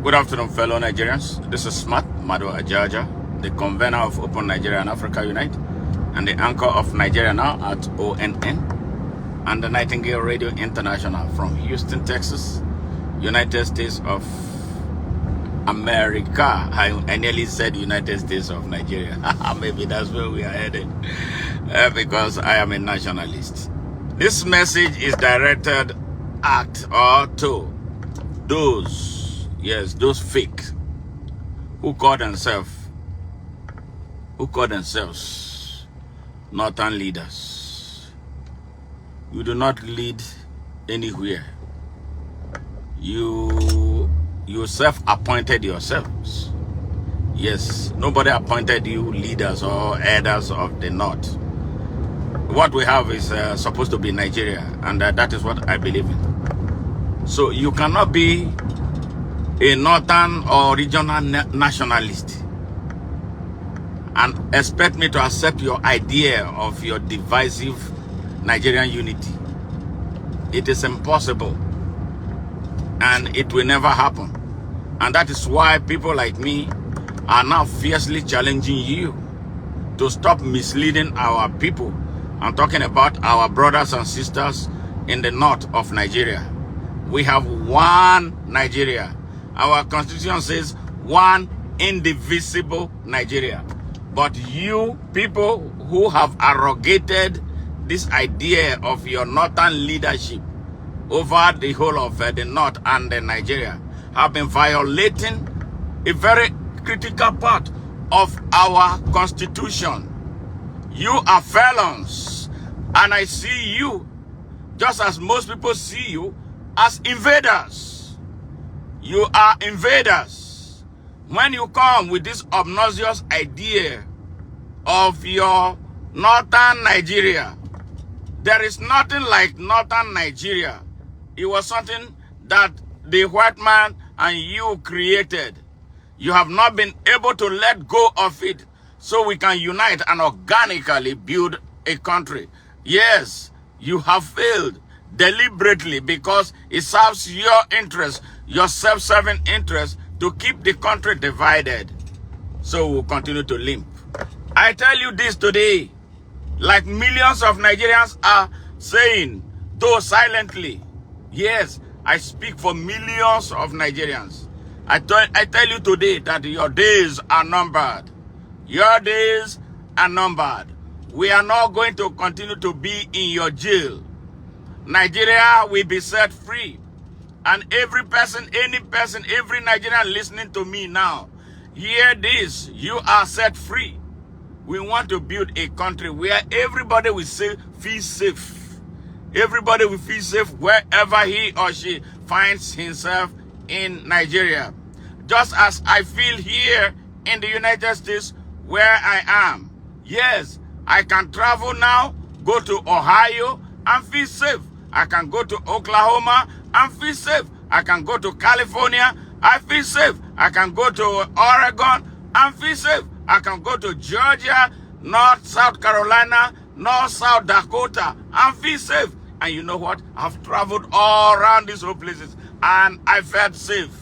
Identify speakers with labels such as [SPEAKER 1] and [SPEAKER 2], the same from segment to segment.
[SPEAKER 1] Good afternoon, fellow Nigerians. This is Madu Ajaja, the convener of Open Nigeria and Africa Unite, and the anchor of Nigeria Now at ONN, and the Nightingale Radio International from Houston, Texas, United States of America. I nearly said United States of Nigeria. Maybe that's where we are headed, because I am a nationalist. This message is directed at or to those fake who call themselves northern leaders. You do not lead anywhere. You self-appointed yourselves. Yes, nobody appointed you leaders or elders of the north. What we have is supposed to be Nigeria, and that is what I believe in. So you cannot be a northern or regional nationalist and expect me to accept your idea of your divisive Nigerian unity. It is impossible, and it will never happen. And that is why people like me are now fiercely challenging you to stop misleading our people. I'm talking about our brothers and sisters in the north of Nigeria. We have one Nigeria. Our constitution says one indivisible Nigeria. But you people who have arrogated this idea of your northern leadership over the whole of the north and Nigeria have been violating a very critical part of our constitution. You are felons, and I see you, just as most people see you, as invaders. You are invaders. When you come with this obnoxious idea of your northern Nigeria, there is nothing like northern Nigeria. It was something that the white man and you created. You have not been able to let go of it so we can unite and organically build a country. Yes, you have failed deliberately because it serves your interest, your self-serving interest, to keep the country divided. So we'll continue to limp. I tell you this today, like millions of Nigerians are saying, though silently. Yes, I speak for millions of Nigerians. I tell you today that your days are numbered. Your days are numbered. We are not going to continue to be in your jail. Nigeria will be set free. And every person, every Nigerian listening to me now, hear this, you are set free. We want to build a country where everybody will feel safe. Everybody will feel safe wherever he or she finds himself in Nigeria. Just as I feel here in the United States where I am. Yes, I can travel now, go to Ohio and feel safe. I can go to Oklahoma and feel safe. I can go to California, I feel safe. I can go to Oregon and feel safe. I can go to Georgia, North, South Carolina, North, South Dakota and feel safe. And you know what? I've traveled all around these whole places and I felt safe.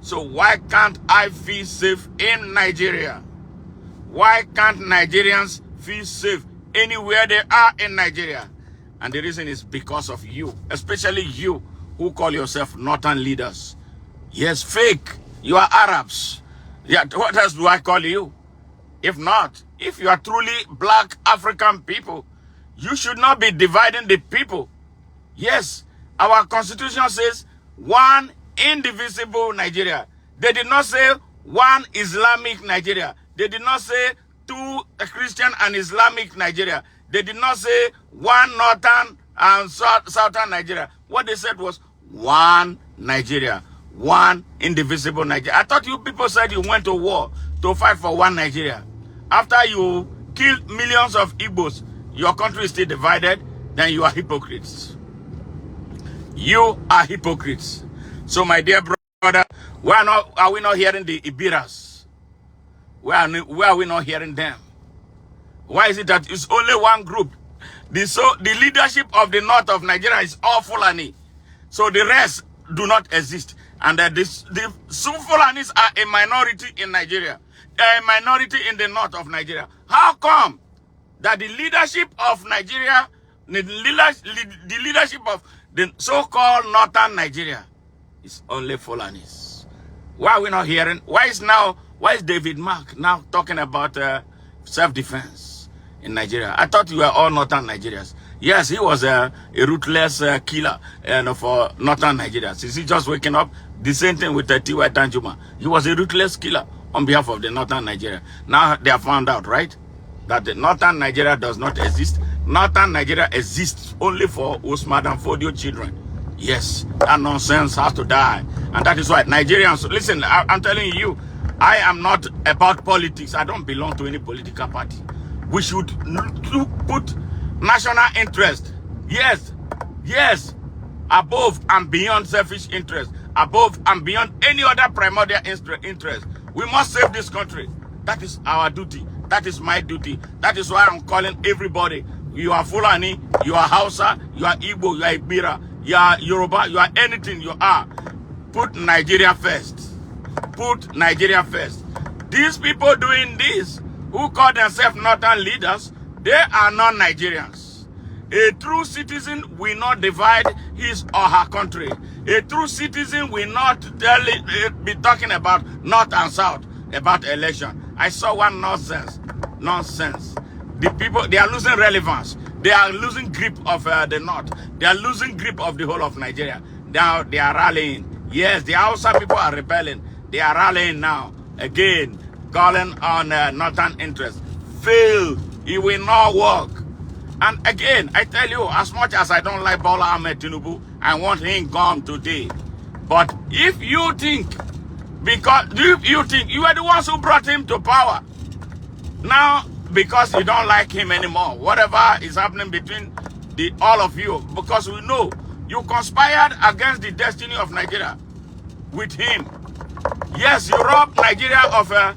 [SPEAKER 1] So why can't I feel safe in Nigeria? Why can't Nigerians feel safe anywhere they are in Nigeria? And the reason is because of you, especially you who call yourself northern leaders. Yes, fake. You are Arabs. Yeah, what else do I call you? If not, if you are truly black African people, you should not be dividing the people. Yes, our constitution says one indivisible Nigeria. They did not say one Islamic Nigeria. They did not say two Christian and Islamic Nigeria. They did not say one northern and southern Nigeria. What they said was one Nigeria, one indivisible Nigeria. I thought you people said you went to war to fight for one Nigeria. After you killed millions of Igbos, your country is still divided, then you are hypocrites. You are hypocrites. So my dear brother, are we not hearing the Invaders? Where are we not hearing them? Why is it that it's only one group? The leadership of the north of Nigeria is all Fulani. So the rest do not exist. And the Fulanis are a minority in Nigeria, a minority in the north of Nigeria. How come that the leadership of Nigeria, the leadership of the so-called northern Nigeria is only Fulanis? Why are we not hearing? Why is David Mark now talking about self-defense in Nigeria? I thought you were all northern Nigerians. Yes, he was a ruthless killer for northern Nigeria. Is he just waking up? The same thing with T.Y. Danjuma. He was a ruthless killer on behalf of the northern Nigeria. Now they have found out, right, that the northern Nigeria does not exist. Northern Nigeria exists only for Usman and Fodio children. Yes, that nonsense has to die. And that is why Nigerians, listen, I'm telling you, I am not about politics. I don't belong to any political party. We should put national interest, yes, above and beyond selfish interest, above and beyond any other primordial interest. We must save this country. That is our duty. That is my duty. That is why I'm calling everybody. You are Fulani, you are Hausa, you are Igbo, you are Ibira, you are Yoruba, you are anything you are. Put Nigeria first. Put Nigeria first. These people doing this, who call themselves northern leaders, they are not Nigerians. A true citizen will not divide his or her country. A true citizen will not be talking about north and south, about election. I saw one nonsense. The people, they are losing relevance. They are losing grip of the north. They are losing grip of the whole of Nigeria. Now they are rallying. Yes, the Hausa people are rebelling. They are rallying now. Again, calling on northern interest. Failed. It will not work. And again, I tell you, as much as I don't like Bola Ahmed Tinubu, I want him gone today. But if you think, you are the ones who brought him to power, now because you don't like him anymore, whatever is happening between all of you, because we know you conspired against the destiny of Nigeria with him. Yes, you robbed Nigeria of a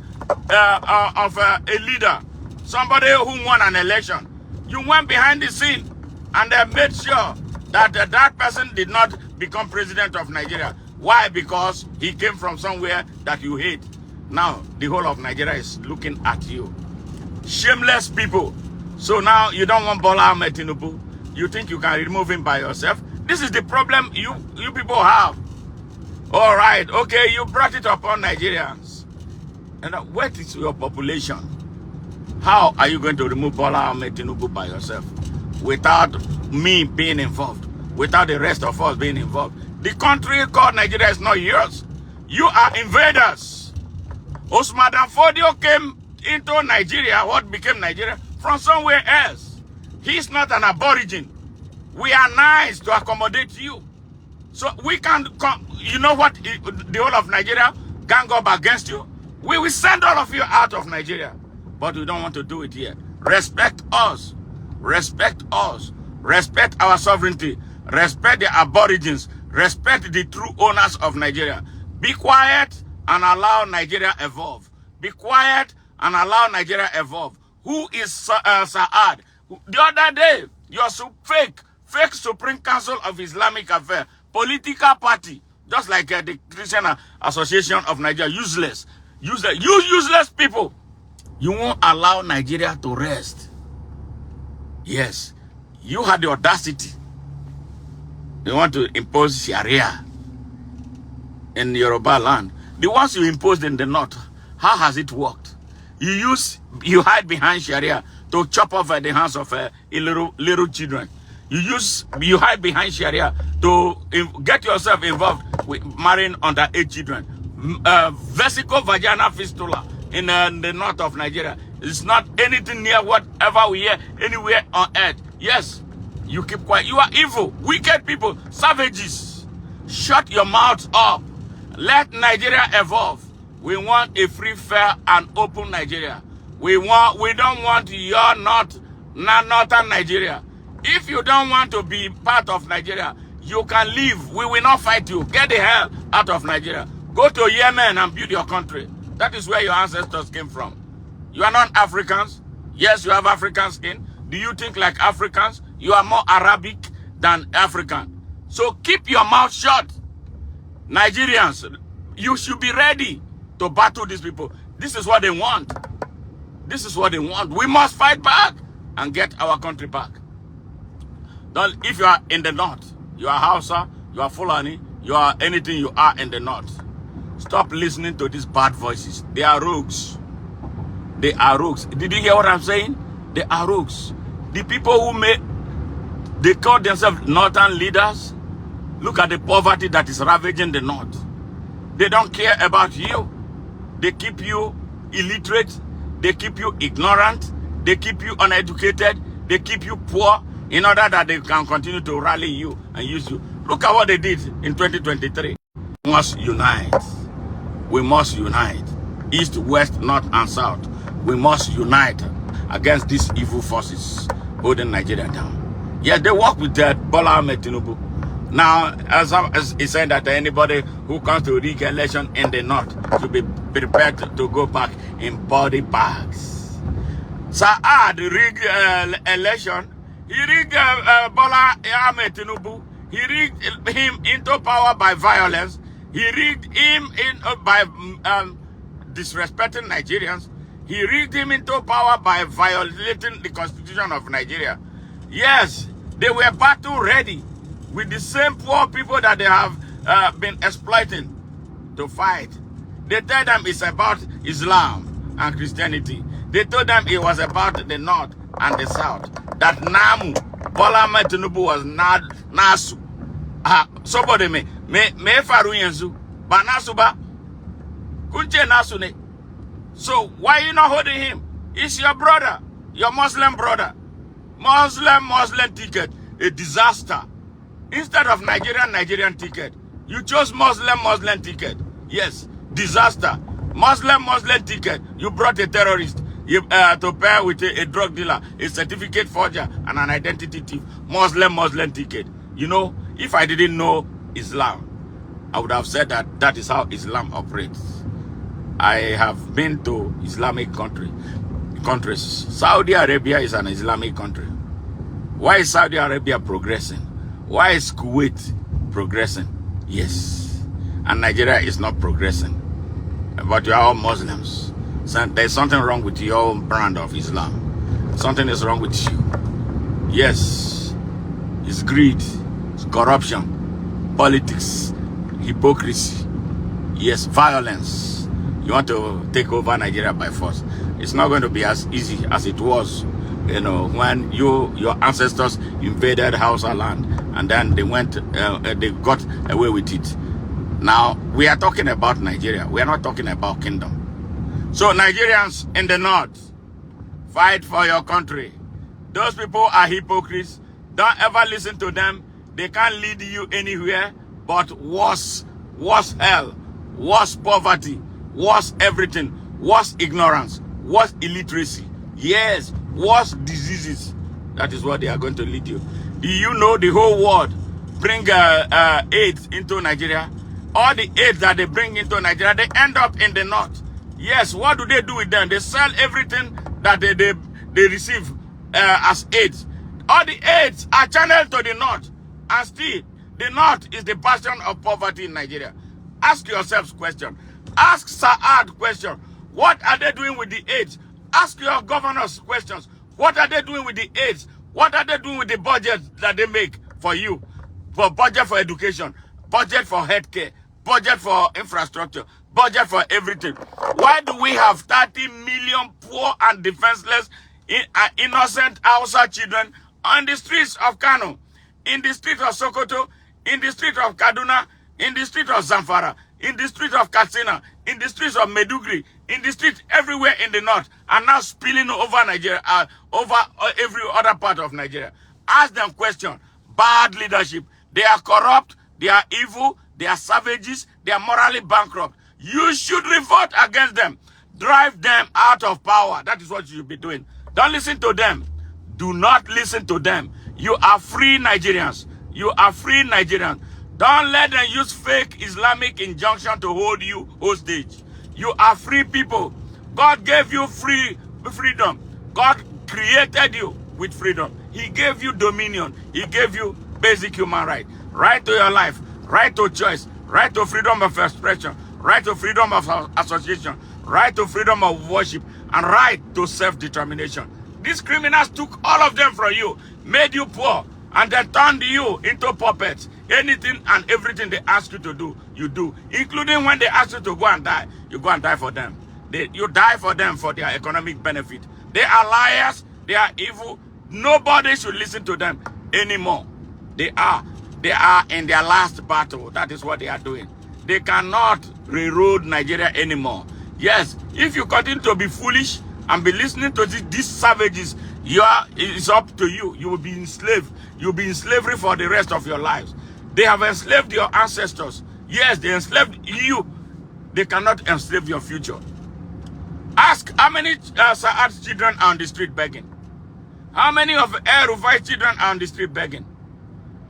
[SPEAKER 1] leader, somebody who won an election. You went behind the scene and made sure that that person did not become president of Nigeria. Why? Because he came from somewhere that you hate. Now, the whole of Nigeria is looking at you. Shameless people. So now you don't want Bola Ahmed Tinubu. You think you can remove him by yourself? This is the problem you people have. All right, okay, you brought it upon Nigerians. And what is your population? How are you going to remove Bola Ahmed Tinubu by yourself without me being involved, without the rest of us being involved? The country called Nigeria is not yours. You are invaders. Usman Dan Fodio came into Nigeria, what became Nigeria, from somewhere else. He's not an aborigine. We are nice to accommodate you. So we can come, you know what, the whole of Nigeria gang up against you. We will send all of you out of Nigeria. But we don't want to do it here. Respect us. Respect us. Respect our sovereignty. Respect the aborigines. Respect the true owners of Nigeria. Be quiet and allow Nigeria evolve. Be quiet and allow Nigeria evolve. Who is Saad? The other day, your fake Supreme Council of Islamic Affairs, political party, just like the Christian Association of Nigeria, useless. You useless people. You won't allow Nigeria to rest. Yes, you had the audacity. You want to impose Sharia in Yoruba land. The ones you imposed in the north, how has it worked? You hide behind Sharia to chop off the hands of little children. You hide behind Sharia to get yourself involved with marrying underage children. Vesico vaginal fistula in the north of Nigeria. It's not anything near whatever we hear anywhere on earth. Yes, you keep quiet. You are evil, wicked people, savages. Shut your mouths up. Let Nigeria evolve. We want a free, fair, and open Nigeria. We don't want your northern Nigeria. If you don't want to be part of Nigeria, you can leave. We will not fight you. Get the hell out of Nigeria. Go to Yemen and build your country. That is where your ancestors came from. You are not Africans. Yes, you have African skin. Do you think like Africans? You are more Arabic than African. So keep your mouth shut. Nigerians, you should be ready to battle these people. This is what they want. This is what they want. We must fight back and get our country back. Don't, if you are in the north, you are Hausa, you are Fulani, you are anything you are in the north, stop listening to these bad voices. They are rogues. They are rogues. Did you hear what I'm saying? They are rogues. The people who they call themselves northern leaders. Look at the poverty that is ravaging the north. They don't care about you. They keep you illiterate. They keep you ignorant. They keep you uneducated. They keep you poor in order that they can continue to rally you and use you. Look at what they did in 2023. We must unite. We must unite. East, west, north, and south. We must unite against these evil forces holding Nigeria down. Yeah, they work with Bola Ahmed Tinubu. Now, as he said that anybody who comes to rig election in the north should be prepared to go back in body bags. Saad rigged election. He rigged Bola Ahmed Tinubu. He rigged him into power by violence. He rigged him by disrespecting Nigerians. He rigged him into power by violating the constitution of Nigeria. Yes, they were battle ready with the same poor people that they have been exploiting to fight. They told them it's about Islam and Christianity. They told them it was about the north and the south. That Namu, Bola Ahmed Tinubu was Nasu. Somebody me faru yensu, but Nasu ba, kunche Nasu ne. So why are you not holding him? It's your brother, your Muslim brother. Muslim ticket, a disaster. Instead of Nigerian ticket, you chose Muslim ticket. Yes, disaster. Muslim ticket, you brought a terrorist to pair with a drug dealer, a certificate forger, and an identity thief. Muslim ticket. You know, if I didn't know Islam, I would have said that is how Islam operates. I have been to Islamic countries. Saudi Arabia is an Islamic country. Why is Saudi Arabia progressing? Why is Kuwait progressing? Yes. And Nigeria is not progressing. But you are all Muslims. So there's something wrong with your own brand of Islam. Something is wrong with you. Yes. It's greed. It's corruption. Politics. Hypocrisy. Yes. Violence. You want to take over Nigeria by force. It's not going to be as easy as it was, you know, when your ancestors invaded Hausa land and then they got away with it. Now, we are talking about Nigeria. We are not talking about kingdom. So, Nigerians in the north, fight for your country. Those people are hypocrites. Don't ever listen to them. They can't lead you anywhere but worse hell, worse poverty, worse everything, worse ignorance, worse illiteracy. Yes, worse diseases. That is what they are going to lead you. Do you know the whole world bring AIDS into Nigeria? All the AIDS that they bring into Nigeria, they end up in the north. Yes, what do they do with them? They sell everything that they receive as AIDS. All the AIDS are channeled to the north. And still, the north is the bastion of poverty in Nigeria. Ask yourselves question. Ask Saad question. What are they doing with the AIDS? Ask your governors questions. What are they doing with the AIDS? What are they doing with the budget that they make for you? For budget for education, budget for healthcare, budget for infrastructure, budget for everything. Why do we have 30 million poor and defenseless, innocent Hausa children on the streets of Kano, in the streets of Sokoto, in the streets of Kaduna, in the streets of Zamfara, in the streets of Katsina, in the streets of Medugri, in the streets everywhere in the north, and now spilling over Nigeria, over every other part of Nigeria? Ask them question. Bad leadership. They are corrupt, they are evil, they are savages, they are morally bankrupt. You should revolt against them. Drive them out of power. That is what you should be doing. Don't listen to them. Do not listen to them. You are free Nigerians. You are free Nigerians. Don't let them use fake Islamic injunction to hold you hostage. You are free people. God gave you freedom. God created you with freedom. He gave you dominion. He gave you basic human right. Right to your life. Right to choice. right to freedom of expression, right to freedom of association, right to freedom of worship, and right to self-determination. These criminals took all of them from you, made you poor, and then turned you into puppets. Anything and everything they ask you to do, you do. Including when they ask you to go and die, you go and die for them. You die for them for their economic benefit. They are liars. They are evil. Nobody should listen to them anymore. They are in their last battle. That is what they are doing. They cannot railroad Nigeria anymore. Yes, if you continue to be foolish and be listening to these savages, it's up to you. You will be enslaved. You'll be in slavery for the rest of your lives. They have enslaved your ancestors. Yes, they enslaved you. They cannot enslave your future. Ask how many Saad's children are on the street begging. How many of Rufai's children are on the street begging?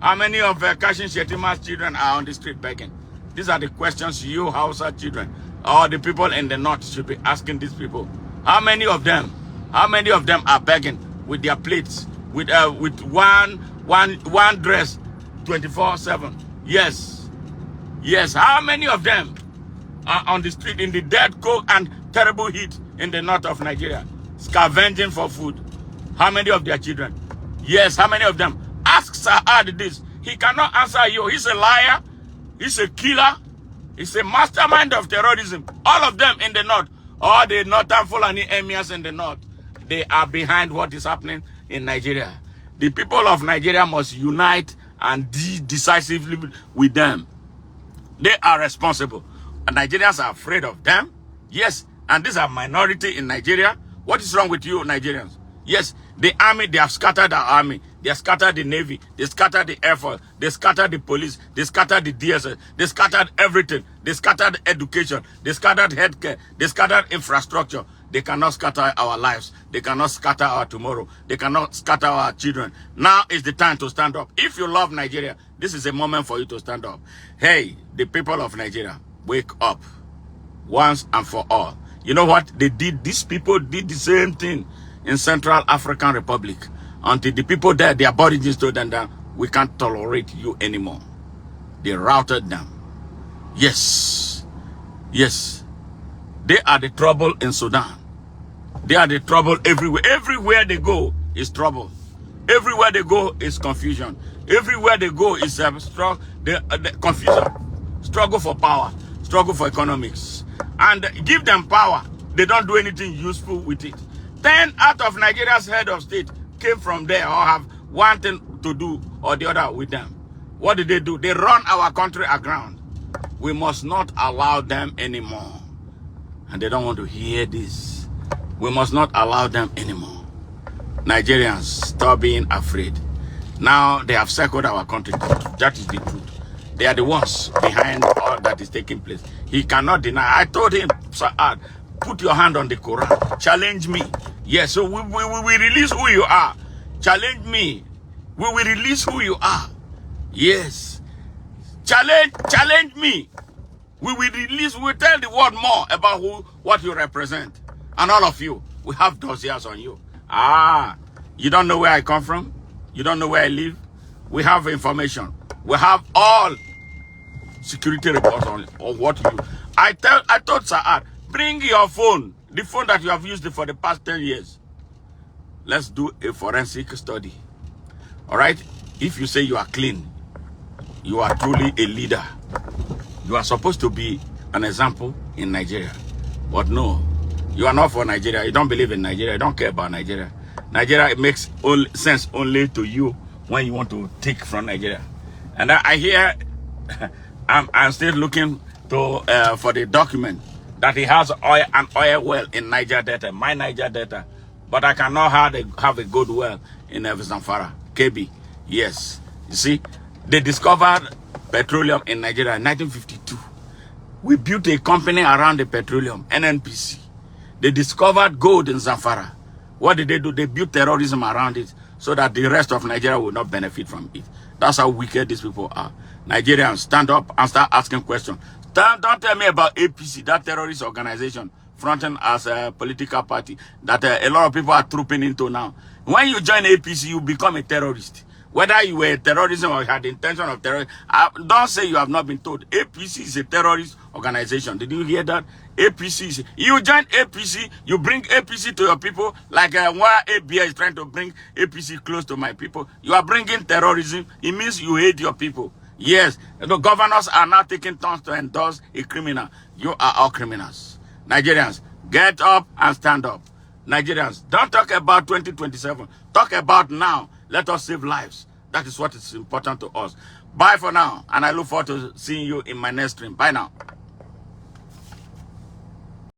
[SPEAKER 1] How many of Kashin Shetima's children are on the street begging? These are the questions you Hausa children or the people in the north should be asking these people. How many of them are begging with their plates, with one dress 24/7? Yes. Yes. How many of them are on the street in the dead, cold, and terrible heat in the north of Nigeria, scavenging for food? How many of their children? Yes, how many of them? Ask Saad this. He cannot answer you. He's a liar. He's a killer. He's a mastermind of terrorism. All of them in the north, all the northern Fulani emirs in the north, they are behind what is happening in Nigeria. The people of Nigeria must unite and decisively with them. They are responsible. And Nigerians are afraid of them. Yes, and these are minority in Nigeria. What is wrong with you, Nigerians? Yes, the army, they have scattered our army. They have scattered the Navy. They scattered the Air Force. They scattered the police. They scattered the DSS. They scattered everything. They scattered education. They scattered healthcare. They scattered infrastructure. They cannot scatter our lives. They cannot scatter our tomorrow. They cannot scatter our children. Now is the time to stand up. If you love Nigeria, this is a moment for you to stand up. Hey, the people of Nigeria, wake up once and for all. You know what they did? These people did the same thing in Central African Republic. Until the people there, their aborigines told them that we can't tolerate you anymore. They routed them. Yes. Yes. They are the trouble in Sudan. They are the trouble everywhere. Everywhere they go is trouble. Everywhere they go is confusion. Everywhere they go is confusion. Struggle for power. Struggle for economics. And give them power. They don't do anything useful with it. 10 out of Nigeria's head of state came from there or have one thing to do or the other with them. What did they do? They run our country aground. We must not allow them anymore. And they don't want to hear this. We must not allow them anymore. Nigerians, stop being afraid. Now they have circled our country. That is the truth. They are the ones behind all that is taking place. He cannot deny. I told him, Saad, put your hand on the Quran. Challenge me. Yes, so we will release who you are. Challenge me. We will release who you are. Yes. Challenge me. We will release, we will tell the world more about what you represent. And all of you, we have dossiers on you. You don't know where I come from? You don't know where I live? We have information. We have all security reports on what you do. I told Saad, bring your phone, the phone that you have used for the past 10 years. Let's do a forensic study. All right? If you say you are clean, you are truly a leader. You are supposed to be an example in Nigeria. But no, you are not for Nigeria. You don't believe in Nigeria. You don't care about Nigeria. Nigeria, it makes sense only to you when you want to take from Nigeria. And I hear, I'm still looking to for the document that he has an oil well in Niger Delta, my Niger Delta. But I cannot have a good well in Zamfara, KB. Yes. You see, they discovered petroleum in Nigeria in 1952. We built a company around the petroleum, NNPC. They discovered gold in Zamfara. What did they do? They built terrorism around it so that the rest of Nigeria will not benefit from it. That's how wicked these people are. Nigerians, stand up and start asking questions. Don't tell me about APC, that terrorist organization, fronting as a political party that a lot of people are trooping into now. When you join APC, you become a terrorist. Whether you were terrorism or had the intention of terrorism, don't say you have not been told. APC is a terrorist organization. Did you hear that? APC is... You join APC, you bring APC to your people, like where ABA is trying to bring APC close to my people. You are bringing terrorism. It means you hate your people. Yes, the governors are now taking turns to endorse a criminal. You are all criminals. Nigerians, get up and stand up. Nigerians, don't talk about 2027. Talk about now. Let us save lives. That is what is important to us. Bye for now, and I look forward to seeing you in my next stream. Bye now.